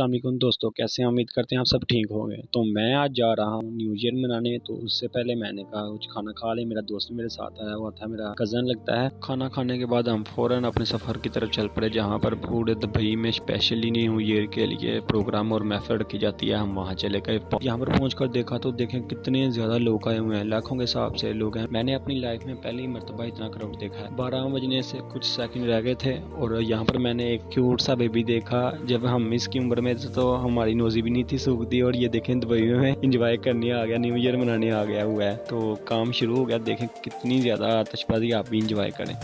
अस्सलाम वालेकुम दोस्तों, कैसे हैं? उम्मीद करते हैं आप सब ठीक होंगे। तो मैं आज जा रहा हूँ न्यू ईयर मनाने। तो उससे पहले मैंने कहा कुछ खाना खा ले। मेरा दोस्त मेरे साथ आया हुआ था, मेरा कज़न लगता है। खाना खाने के बाद हम फ़ौरन अपने सफ़र की तरफ चल पड़े, जहाँ पर पूरे दुबई में स्पेशली न्यू ईयर के लिए प्रोग्राम और महफिल रखी जाती है। हम वहाँ चले गए। यहाँ पर पहुँच कर देखा तो देखें कितने ज़्यादा लोग आए हुए हैं, लाखों के हिसाब से लोग हैं। मैंने अपनी लाइफ में पहली मरतबा इतना क्राउड देखा है। 12 बजने से कुछ सेकंड रह गए थे और यहाँ पर मैंने एक क्यूट सा बेबी देखा। जब हम इसकी उम्र में थे तो हमारी नोज़ी भी नहीं थी सूखती, और ये देखें दुबई में इंजॉय करने आ गया, न्यू ईयर मनाने आ गया हुआ है। तो काम शुरू हो गया। देखें कितनी ज़्यादा आतिशबाजी, आप भी इंजॉय करें।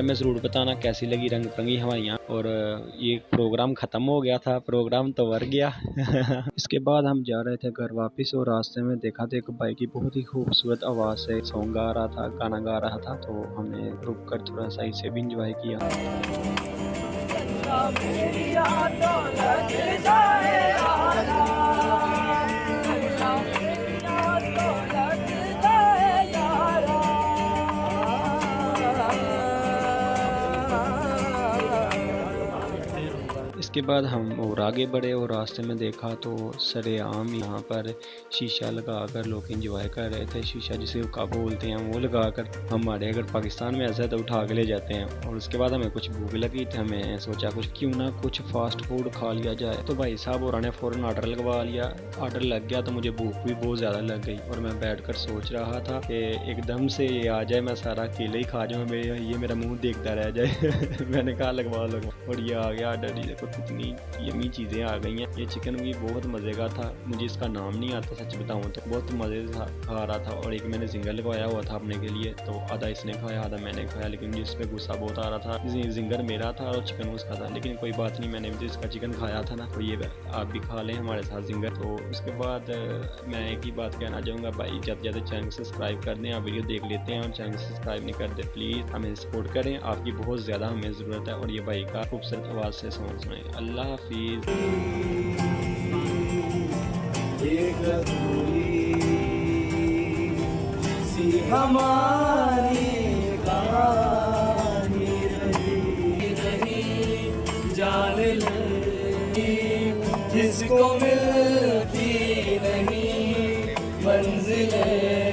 मैं ज़रूर बताना कैसी लगी रंग बिरंगी हवाइयाँ। और ये प्रोग्राम ख़त्म हो गया था, प्रोग्राम तो वर गया। इसके बाद हम जा रहे थे घर वापस, और रास्ते में देखा तो एक भाई की बहुत ही खूबसूरत आवाज़ से सॉन्ग गा रहा था, गाना गा रहा था। तो हमने रुक कर थोड़ा सा इसे भी इंजॉय किया। इसके बाद हम और आगे बढ़े, और रास्ते में देखा तो सरेआम यहाँ पर शीशा लगा कर लोग एंजॉय कर रहे थे। शीशा जिसे का बोलते हैं वो लगा कर। हमारे अगर पाकिस्तान में ऐसा है तो उठा के ले जाते हैं। और उसके बाद हमें कुछ भूख लगी थी, हमें सोचा कुछ क्यों ना कुछ फास्ट फूड खा लिया जाए। तो भाई साहब और ने फ़ौरन ऑर्डर लगवा लिया। ऑर्डर लग गया तो मुझे भूख भी बहुत ज़्यादा लग गई, और मैं बैठ कर सोच रहा था कि एकदम से ये आ जाए, मैं सारा अकेले ही खा जाऊँ, ये मेरा मुँह देखता रह जाए। मैंने कहा लगवा, और ये आ गया ऑर्डर। देखो कितनी यमी चीज़ें आ गई हैं। ये चिकन भी बहुत मज़े का था, मुझे इसका नाम नहीं आता सच बताऊँ तो। बहुत मज़े से खा रहा था। और एक मैंने जिंगर लगवाया हुआ था अपने के लिए, तो आधा इसने खाया आधा मैंने खाया। लेकिन मुझे इस पर गुस्सा बहुत आ रहा था। जिंगर मेरा था और चिकन उसका था, लेकिन कोई बात नहीं, मैंने भी इसका चिकन खाया था ना, तो ये आप भी खा लें हमारे साथ जिंगर। तो उसके बाद मैं एक ही बात कहना चाहूँगा, भाई ज़्यादा से ज़्यादा चैनल सब्सक्राइब कर दें। आप वीडियो देख लेते हैं और चैनल सब्सक्राइब नहीं करते, प्लीज़ हमें सपोर्ट करें, आपकी बहुत ज़्यादा हमें ज़रूरत है। और ये भाई का खूबसूरत आवाज़ से सॉन्ग सुनाएं। अल्लाह हाफिज़। हमारी कहानी रही जान लगी, जिसको मिलती नहीं मंजिलें।